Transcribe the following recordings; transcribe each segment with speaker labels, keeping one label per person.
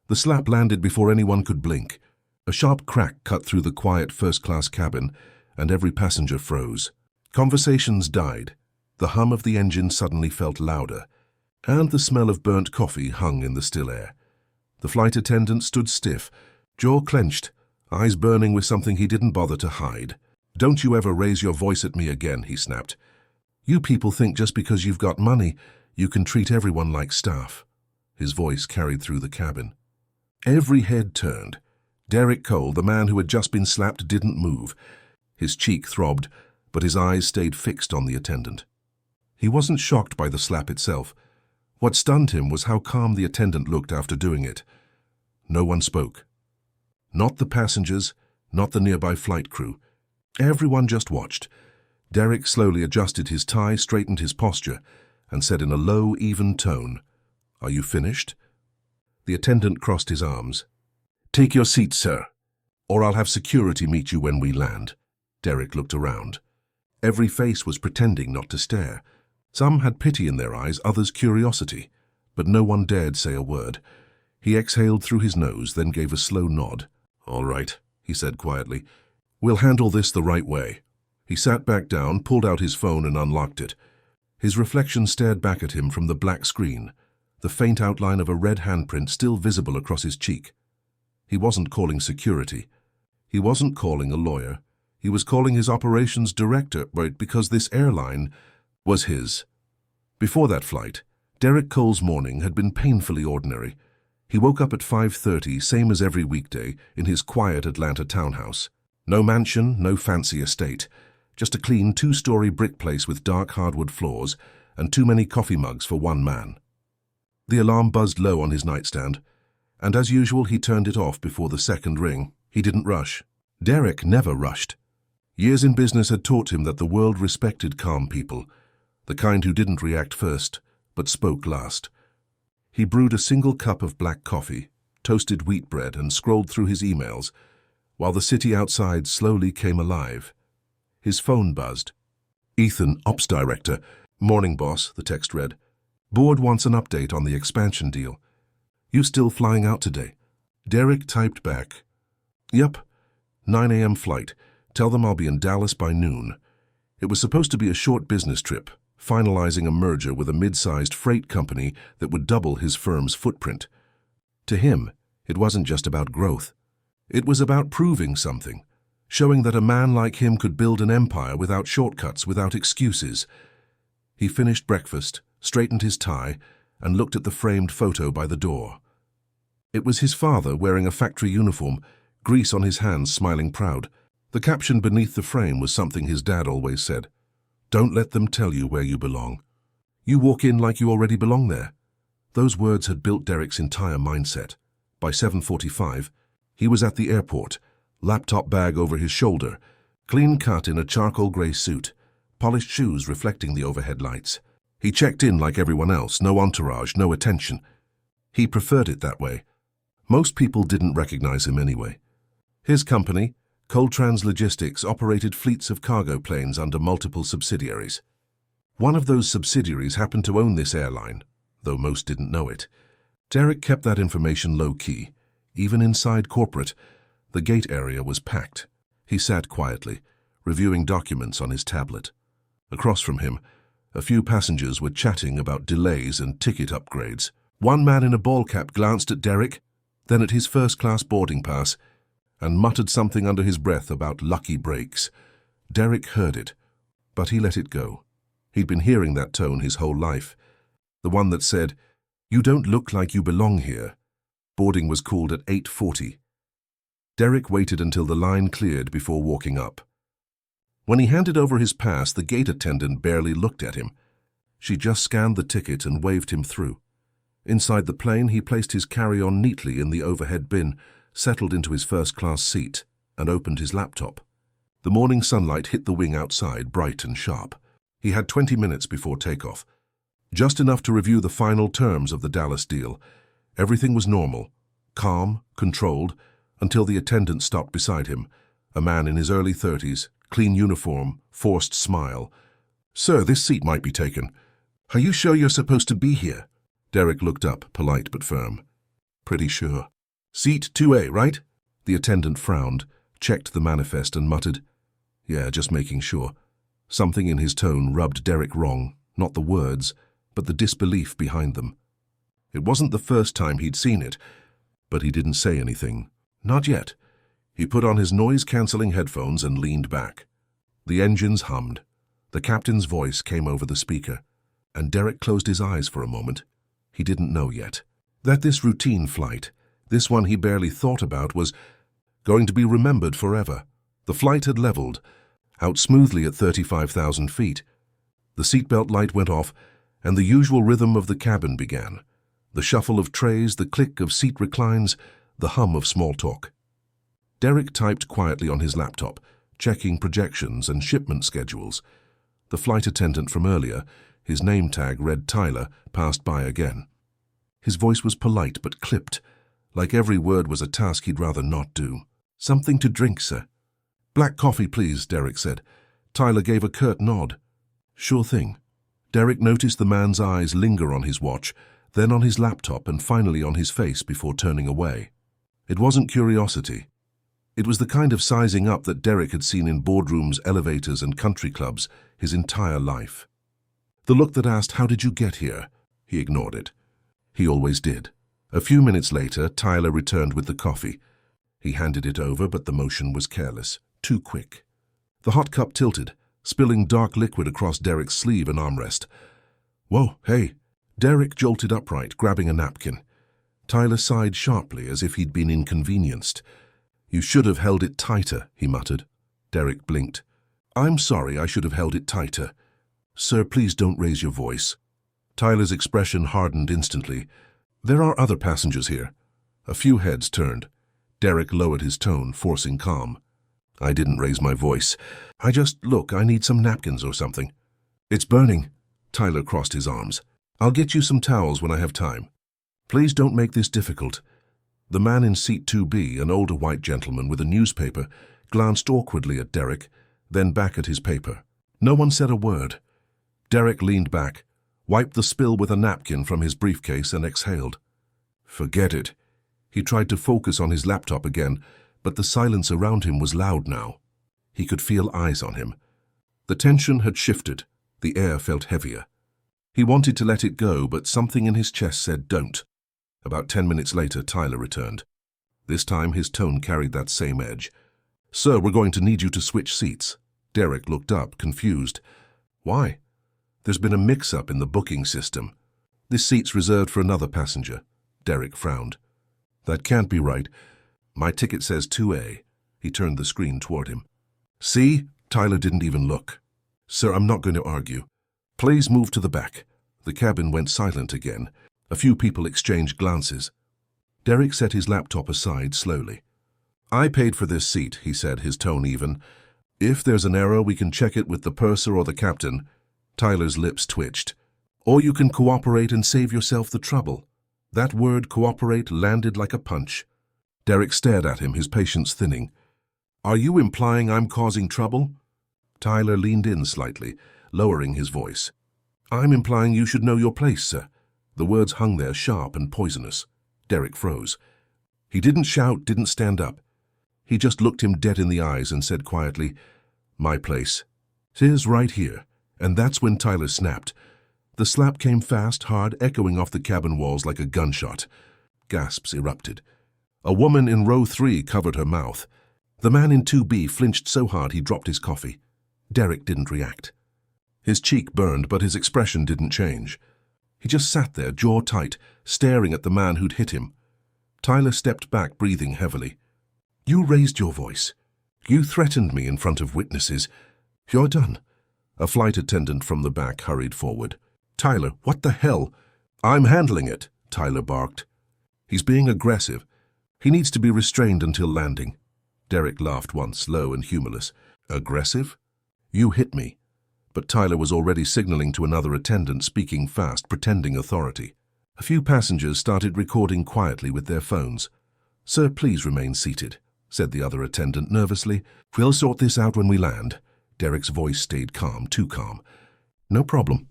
Speaker 1: The slap landed before anyone could blink. A sharp crack cut through the quiet first-class cabin, and every passenger froze. Conversations died. The hum of the engine suddenly felt louder, and the smell of burnt coffee hung in the still air. The flight attendant stood stiff, jaw clenched, eyes burning with something he didn't bother to hide. "Don't you ever raise your voice at me again," he snapped. "You people think just because you've got money, you can treat everyone like staff." His voice carried through the cabin. Every head turned. Derek Cole, the man who had just been slapped, didn't move. His cheek throbbed, but his eyes stayed fixed on the attendant. He wasn't shocked by the slap itself. What stunned him was how calm the attendant looked after doing it. No one spoke. Not the passengers, not the nearby flight crew. Everyone just watched. Derek slowly adjusted his tie, straightened his posture, and said in a low, even tone, "Are you finished?" The attendant crossed his arms. "Take your seat, sir, or I'll have security meet you when we land." Derek looked around. Every face was pretending not to stare. Some had pity in their eyes, others curiosity, but no one dared say a word. He exhaled through his nose, then gave a slow nod. "All right," he said quietly. "We'll handle this the right way." He sat back down, pulled out his phone and unlocked it. His reflection stared back at him from the black screen, the faint outline of a red handprint still visible across his cheek. He wasn't calling security. He wasn't calling a lawyer. He was calling his operations director, because this airline was his. Before that flight, Derek Cole's morning had been painfully ordinary. He woke up at 5:30, same as every weekday, in his quiet Atlanta townhouse. No mansion, no fancy estate, just a clean two-story brick place with dark hardwood floors and too many coffee mugs for one man. The alarm buzzed low on his nightstand, and as usual he turned it off before the second ring. He didn't rush. Derek never rushed. Years in business had taught him that the world respected calm people, the kind who didn't react first, but spoke last. He brewed a single cup of black coffee, toasted wheat bread, and scrolled through his emails, while the city outside slowly came alive. His phone buzzed. "Ethan, Ops Director." "Morning, boss," the text read. "Board wants an update on the expansion deal. You still flying out today?" Derek typed back, "Yep, 9 a.m. flight. Tell them I'll be in Dallas by noon." It was supposed to be a short business trip, finalizing a merger with a mid-sized freight company that would double his firm's footprint. To him, it wasn't just about growth. It was about proving something, showing that a man like him could build an empire without shortcuts, without excuses. He finished breakfast, straightened his tie, and looked at the framed photo by the door. It was his father wearing a factory uniform, grease on his hands, smiling proud. The caption beneath the frame was something his dad always said: "Don't let them tell you where you belong. You walk in like you already belong there." Those words had built Derek's entire mindset. By 7:45, he was at the airport, laptop bag over his shoulder, clean cut in a charcoal grey suit, polished shoes reflecting the overhead lights. He checked in like everyone else, no entourage, no attention. He preferred it that way. Most people didn't recognize him anyway. His company, Coltrans Logistics, operated fleets of cargo planes under multiple subsidiaries. One of those subsidiaries happened to own this airline, though most didn't know it. Derek kept that information low-key. Even inside corporate, the gate area was packed. He sat quietly, reviewing documents on his tablet. Across from him, a few passengers were chatting about delays and ticket upgrades. One man in a ball cap glanced at Derek, then at his first-class boarding pass, and muttered something under his breath about lucky breaks. Derek heard it, but he let it go. He'd been hearing that tone his whole life. The one that said, "You don't look like you belong here." Boarding was called at 8:40. Derek waited until the line cleared before walking up. When he handed over his pass, the gate attendant barely looked at him. She just scanned the ticket and waved him through. Inside the plane, he placed his carry-on neatly in the overhead bin, settled into his first-class seat, and opened his laptop. The morning sunlight hit the wing outside, bright and sharp. He had 20 minutes before takeoff. Just enough to review the final terms of the Dallas deal. Everything was normal, calm, controlled, until the attendant stopped beside him, a man in his early 30s, clean uniform, forced smile. "Sir, this seat might be taken. Are you sure you're supposed to be here?" Derek looked up, polite but firm. "Pretty sure." Seat 2A, right? The attendant frowned, checked the manifest and muttered, "Yeah, just making sure." Something in his tone rubbed Derek wrong, not the words, but the disbelief behind them. It wasn't the first time he'd seen it, but he didn't say anything. Not yet. He put on his noise-canceling headphones and leaned back. The engines hummed. The captain's voice came over the speaker, and Derek closed his eyes for a moment. He didn't know yet that this routine flight, this one he barely thought about, was going to be remembered forever. The flight had leveled, out smoothly at 35,000 feet. The seatbelt light went off, and the usual rhythm of the cabin began. The shuffle of trays, the click of seat reclines, the hum of small talk. Derek typed quietly on his laptop, checking projections and shipment schedules. The flight attendant from earlier, his name tag read Tyler, passed by again. His voice was polite but clipped, like every word was a task he'd rather not do. "Something to drink, sir." "Black coffee, please," Derek said. Tyler gave a curt nod. "Sure thing." Derek noticed the man's eyes linger on his watch, then on his laptop and finally on his face before turning away. It wasn't curiosity. It was the kind of sizing up that Derek had seen in boardrooms, elevators, and country clubs his entire life. The look that asked, "How did you get here?" He ignored it. He always did. A few minutes later, Tyler returned with the coffee. He handed it over, but the motion was careless, too quick. The hot cup tilted, spilling dark liquid across Derek's sleeve and armrest. "Whoa, hey!" Derek jolted upright, grabbing a napkin. Tyler sighed sharply, as if he'd been inconvenienced. "You should have held it tighter," he muttered. Derek blinked. "I'm sorry, I should have held it tighter." "Sir, please don't raise your voice." Tyler's expression hardened instantly. "There are other passengers here." A few heads turned. Derek lowered his tone, forcing calm. "I didn't raise my voice. Look, I need some napkins or something." "It's burning." Tyler crossed his arms. "I'll get you some towels when I have time. Please don't make this difficult." The man in seat 2B, an older white gentleman with a newspaper, glanced awkwardly at Derek, then back at his paper. No one said a word. Derek leaned back, wiped the spill with a napkin from his briefcase and exhaled. Forget it. He tried to focus on his laptop again, but the silence around him was loud now. He could feel eyes on him. The tension had shifted. The air felt heavier. He wanted to let it go, but something in his chest said don't. About 10 minutes later, Tyler returned. This time, his tone carried that same edge. "Sir, we're going to need you to switch seats." Derek looked up, confused. "Why?" "There's been a mix-up in the booking system. This seat's reserved for another passenger." Derek frowned. "That can't be right. My ticket says 2A. He turned the screen toward him. "See?" Tyler didn't even look. "Sir, I'm not going to argue. Please move to the back." The cabin went silent again. A few people exchanged glances. Derek set his laptop aside slowly. "I paid for this seat," he said, his tone even. "If there's an error, we can check it with the purser or the captain." Tyler's lips twitched. "Or you can cooperate and save yourself the trouble." That word, cooperate, landed like a punch. Derek stared at him, his patience thinning. "Are you implying I'm causing trouble?" Tyler leaned in slightly, lowering his voice. "I'm implying you should know your place, sir." The words hung there, sharp and poisonous. Derek froze. He didn't shout, didn't stand up. He just looked him dead in the eyes and said quietly, "My place. It is right here." And that's when Tyler snapped. The slap came fast, hard, echoing off the cabin walls like a gunshot. Gasps erupted. A woman in row 3 covered her mouth. The man in 2B flinched so hard he dropped his coffee. Derek didn't react. His cheek burned, but his expression didn't change. He just sat there, jaw tight, staring at the man who'd hit him. Tyler stepped back, breathing heavily. "You raised your voice. You threatened me in front of witnesses. You're done." A flight attendant from the back hurried forward. "Tyler, what the hell?" "I'm handling it," Tyler barked. "He's being aggressive. He needs to be restrained until landing." Derek laughed once, low and humorless. "Aggressive? You hit me." But Tyler was already signaling to another attendant, speaking fast, pretending authority. A few passengers started recording quietly with their phones. "Sir, please remain seated," said the other attendant nervously. "We'll sort this out when we land." Derek's voice stayed calm, too calm. "No problem.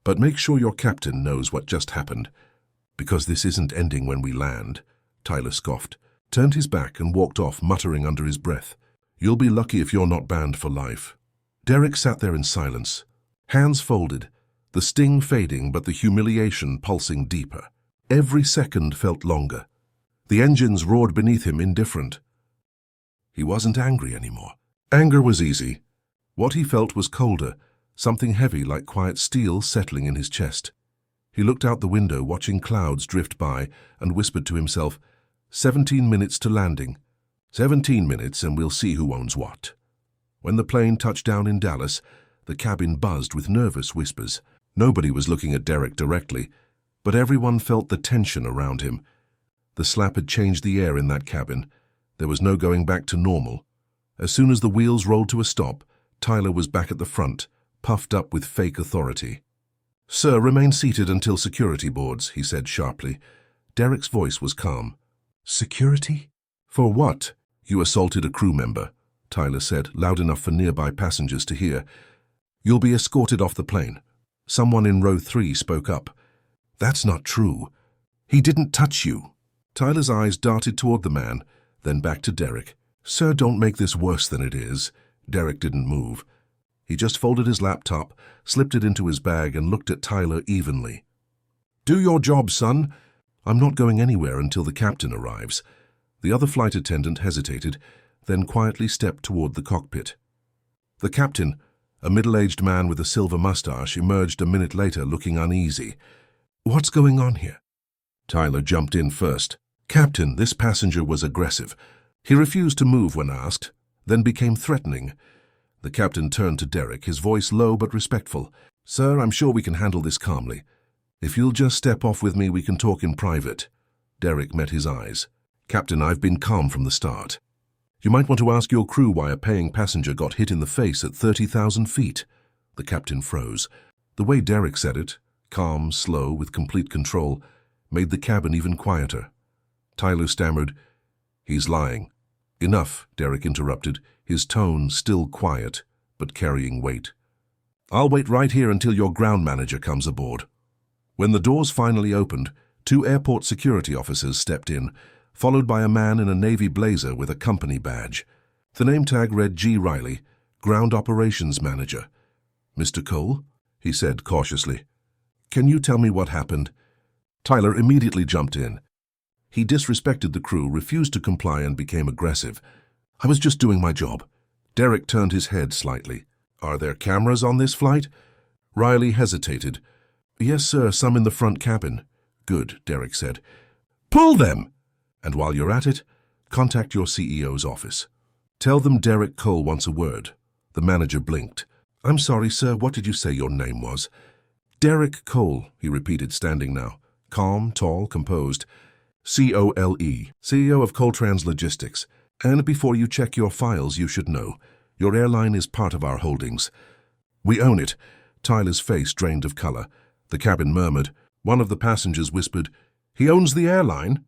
Speaker 1: But make sure your captain knows what just happened. Because this isn't ending when we land." Tyler scoffed, turned his back and walked off, muttering under his breath, "You'll be lucky if you're not banned for life." Derek sat there in silence, hands folded, the sting fading but the humiliation pulsing deeper. Every second felt longer. The engines roared beneath him, indifferent. He wasn't angry anymore. Anger was easy. What he felt was colder, something heavy like quiet steel settling in his chest. He looked out the window, watching clouds drift by, and whispered to himself, 17 minutes to landing. 17 minutes and we'll see who owns what. When the plane touched down in Dallas, the cabin buzzed with nervous whispers. Nobody was looking at Derek directly, but everyone felt the tension around him. The slap had changed the air in that cabin. There was no going back to normal. As soon as the wheels rolled to a stop, Tyler was back at the front, puffed up with fake authority. "Sir, remain seated until security boards," he said sharply. Derek's voice was calm. "Security? For what?" "You assaulted a crew member," Tyler said, loud enough for nearby passengers to hear. "You'll be escorted off the plane." Someone in row 3 spoke up. "That's not true. He didn't touch you." Tyler's eyes darted toward the man, then back to Derek. "Sir, don't make this worse than it is." Derek didn't move. He just folded his laptop, slipped it into his bag, and looked at Tyler evenly. "Do your job, son." "I'm not going anywhere until the captain arrives." The other flight attendant hesitated, then quietly stepped toward the cockpit. The captain, a middle-aged man with a silver mustache, emerged a minute later looking uneasy. "What's going on here?" Tyler jumped in first. "Captain, this passenger was aggressive. He refused to move when asked, then became threatening." The captain turned to Derek, his voice low but respectful. "Sir, I'm sure we can handle this calmly. If you'll just step off with me, we can talk in private." Derek met his eyes. "Captain, I've been calm from the start. You might want to ask your crew why a paying passenger got hit in the face at 30,000 feet. The captain froze. The way Derek said it, calm, slow, with complete control, made the cabin even quieter. Tyler stammered, "He's lying." "Enough," Derek interrupted, his tone still quiet, but carrying weight. "I'll wait right here until your ground manager comes aboard." When the doors finally opened, 2 airport security officers stepped in, followed by a man in a navy blazer with a company badge. The name tag read G. Riley, Ground Operations Manager. "Mr. Cole?" he said cautiously. "Can you tell me what happened?" Tyler immediately jumped in. He disrespected the crew, refused to comply, and became aggressive. "I was just doing my job." Derek turned his head slightly. "Are there cameras on this flight?" Riley hesitated. "Yes, sir, some in the front cabin." "Good," Derek said. "Pull them! And while you're at it, contact your CEO's office. Tell them Derek Cole wants a word." The manager blinked. "I'm sorry, sir, what did you say your name was?" "Derek Cole," he repeated, standing now. Calm, tall, composed. C-O-L-E, CEO of Coltrans Logistics. "And before you check your files, you should know. Your airline is part of our holdings." "We own it." Tyler's face drained of color. The cabin murmured. One of the passengers whispered, "He owns the airline?"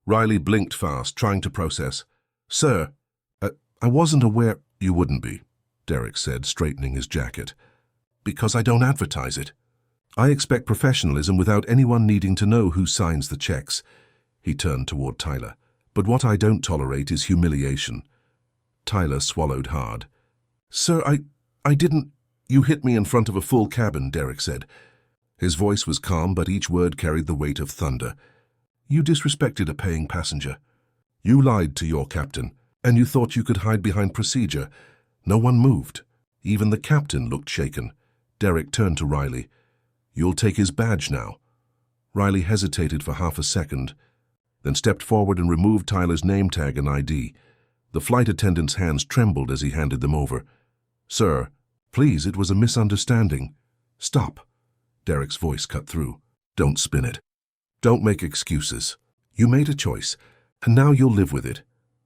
Speaker 1: Riley blinked fast, trying to process. "Sir, I wasn't aware—" "You wouldn't be," Derek said, straightening his jacket. "Because I don't advertise it. I expect professionalism without anyone needing to know who signs the checks." He turned toward Tyler. "But what I don't tolerate is humiliation." Tyler swallowed hard. "Sir, I didn't—" "You hit me in front of a full cabin," Derek said. His voice was calm, but each word carried the weight of thunder. "You disrespected a paying passenger. You lied to your captain, and you thought you could hide behind procedure. No one moved. Even the captain looked shaken." Derek turned to Riley. "You'll take his badge now." Riley hesitated for half a second, then stepped forward and removed Tyler's name tag and ID. The flight attendant's hands trembled as he handed them over. "Sir, please, it was a misunderstanding." "Stop." Derek's voice cut through. "Don't spin it. Don't make excuses. You made a choice, and now you'll live with it."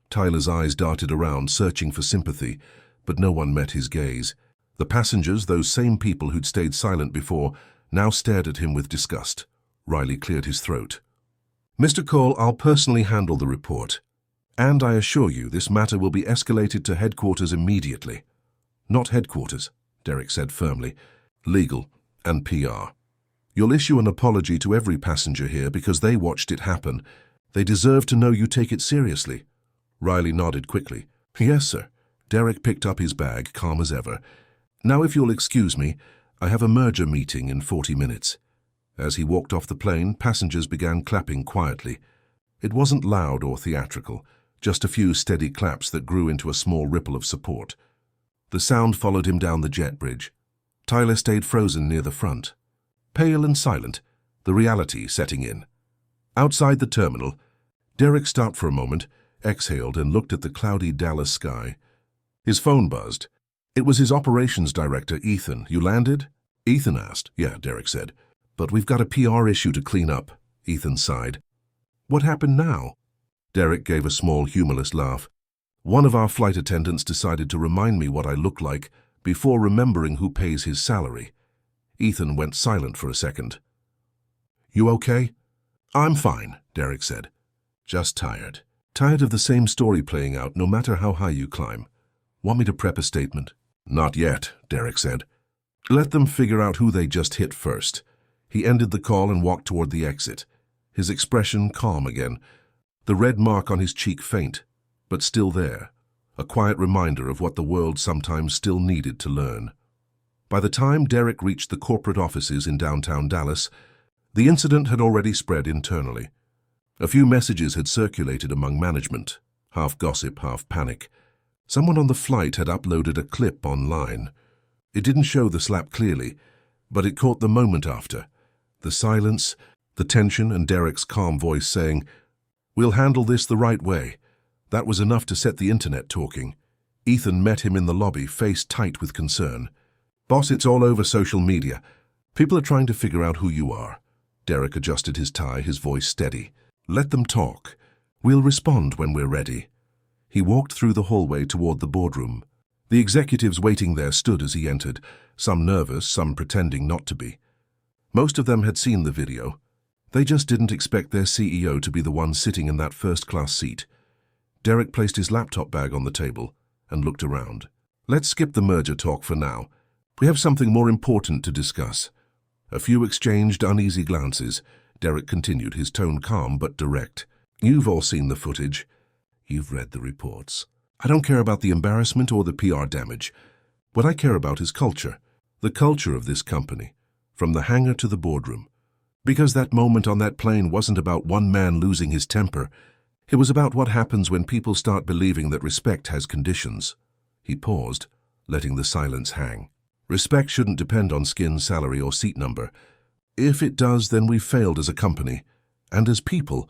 Speaker 1: Tyler's eyes darted around, searching for sympathy, but no one met his gaze. The passengers, those same people who'd stayed silent before, now stared at him with disgust. Riley cleared his throat. "Mr. Cole, I'll personally handle the report. And I assure you, this matter will be escalated to headquarters immediately." "Not headquarters," Derek said firmly. "Legal and PR. You'll issue an apology to every passenger here because they watched it happen. They deserve to know you take it seriously. Riley nodded quickly. Yes, sir. Derek picked up his bag, calm as ever. Now, if you'll excuse me, I have a merger meeting in 40 minutes. As he walked off the plane, passengers began clapping quietly. It wasn't loud or theatrical, just a few steady claps that grew into a small ripple of support. The sound followed him down the jet bridge. Tyler stayed frozen near the front, pale and silent, the reality setting in. Outside the terminal, Derek stopped for a moment, exhaled, and looked at the cloudy Dallas sky. His phone buzzed. It was his operations director, Ethan. You landed? Ethan asked. Yeah, Derek said. But we've got a PR issue to clean up, Ethan sighed. What happened now? Derek gave a small, humorless laugh. One of our flight attendants decided to remind me what I look like before remembering who pays his salary. Ethan went silent for a second. You okay? I'm fine, Derek said. Just tired. Tired of the same story playing out no matter how high you climb. Want me to prep a statement? Not yet, Derek said. Let them figure out who they just hit first. He ended the call and walked toward the exit, his expression calm again, the red mark on his cheek faint, but still there, a quiet reminder of what the world sometimes still needed to learn. By the time Derek reached the corporate offices in downtown Dallas, the incident had already spread internally. A few messages had circulated among management, half gossip, half panic. Someone on the flight had uploaded a clip online. It didn't show the slap clearly, but it caught the moment after. The silence, the tension, and Derek's calm voice saying, "We'll handle this the right way." That was enough to set the internet talking. Ethan met him in the lobby, face tight with concern. "Boss, it's all over social media. People are trying to figure out who you are." Derek adjusted his tie, his voice steady. "Let them talk. We'll respond when we're ready." He walked through the hallway toward the boardroom. The executives waiting there stood as he entered, some nervous, some pretending not to be. Most of them had seen the video. They just didn't expect their CEO to be the one sitting in that first-class seat. Derek placed his laptop bag on the table and looked around. "Let's skip the merger talk for now. We have something more important to discuss." A few exchanged uneasy glances. Derek continued, his tone calm but direct. "You've all seen the footage. You've read the reports. I don't care about the embarrassment or the PR damage. What I care about is culture. The culture of this company, from the hangar to the boardroom. Because that moment on that plane wasn't about one man losing his temper. It was about what happens when people start believing that respect has conditions." He paused, letting the silence hang. "Respect shouldn't depend on skin, salary, or seat number. If it does, then we've failed as a company. And as people."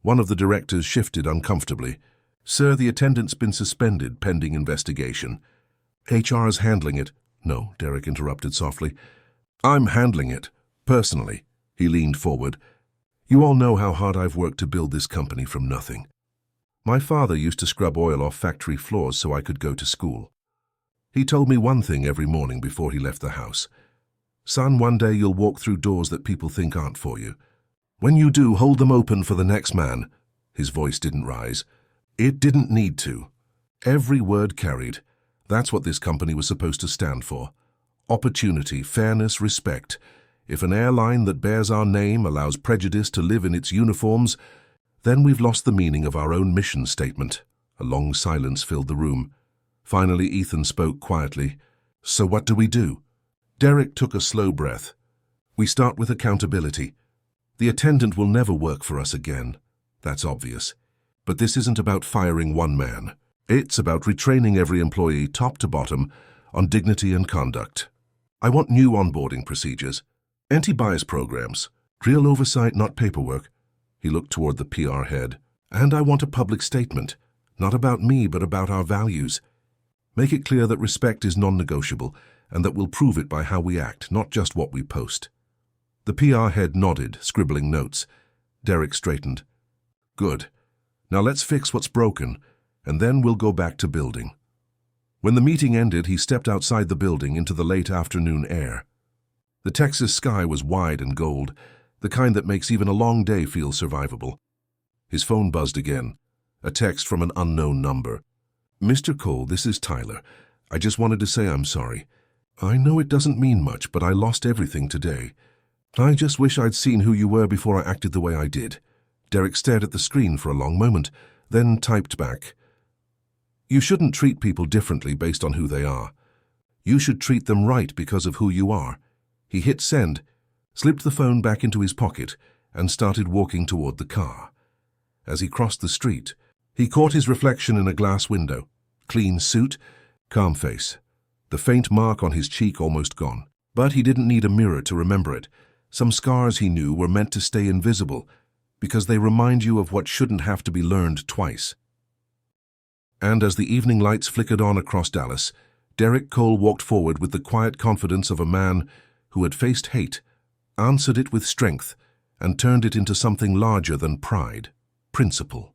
Speaker 1: One of the directors shifted uncomfortably. "Sir, the attendant's been suspended pending investigation." "HR's handling it." "No," Derek interrupted softly. "I'm handling it, personally." He leaned forward. "You all know how hard I've worked to build this company from nothing. My father used to scrub oil off factory floors so I could go to school. He told me one thing every morning before he left the house. Son, one day you'll walk through doors that people think aren't for you. When you do, hold them open for the next man." His voice didn't rise. It didn't need to. Every word carried. That's what this company was supposed to stand for. Opportunity, fairness, respect. If an airline that bears our name allows prejudice to live in its uniforms, then we've lost the meaning of our own mission statement. A long silence filled the room. Finally, Ethan spoke quietly. "So what do we do?" Derek took a slow breath. "We start with accountability. The attendant will never work for us again. That's obvious. But this isn't about firing one man. It's about retraining every employee, top to bottom, on dignity and conduct. I want new onboarding procedures, anti-bias programs, real oversight, not paperwork." He looked toward the PR head. "And I want a public statement, not about me, but about our values. Make it clear that respect is non-negotiable, and that we'll prove it by how we act, not just what we post." The PR head nodded, scribbling notes. Derek straightened. "Good. Now let's fix what's broken, and then we'll go back to building." When the meeting ended, he stepped outside the building into the late afternoon air. The Texas sky was wide and gold, the kind that makes even a long day feel survivable. His phone buzzed again, a text from an unknown number. "Mr. Cole, this is Tyler. I just wanted to say I'm sorry. I know it doesn't mean much, but I lost everything today. I just wish I'd seen who you were before I acted the way I did. Derek stared at the screen for a long moment, then typed back, "You shouldn't treat people differently based on who they are. You should treat them right because of who you are." He hit send, slipped the phone back into his pocket, and started walking toward the car. As he crossed the street, he caught his reflection in a glass window. Clean suit, calm face. The faint mark on his cheek almost gone. But he didn't need a mirror to remember it. Some scars, he knew, were meant to stay invisible, because they remind you of what shouldn't have to be learned twice. And as the evening lights flickered on across Dallas, Derek Cole walked forward with the quiet confidence of a man who had faced hate, answered it with strength, and turned it into something larger than pride, principle.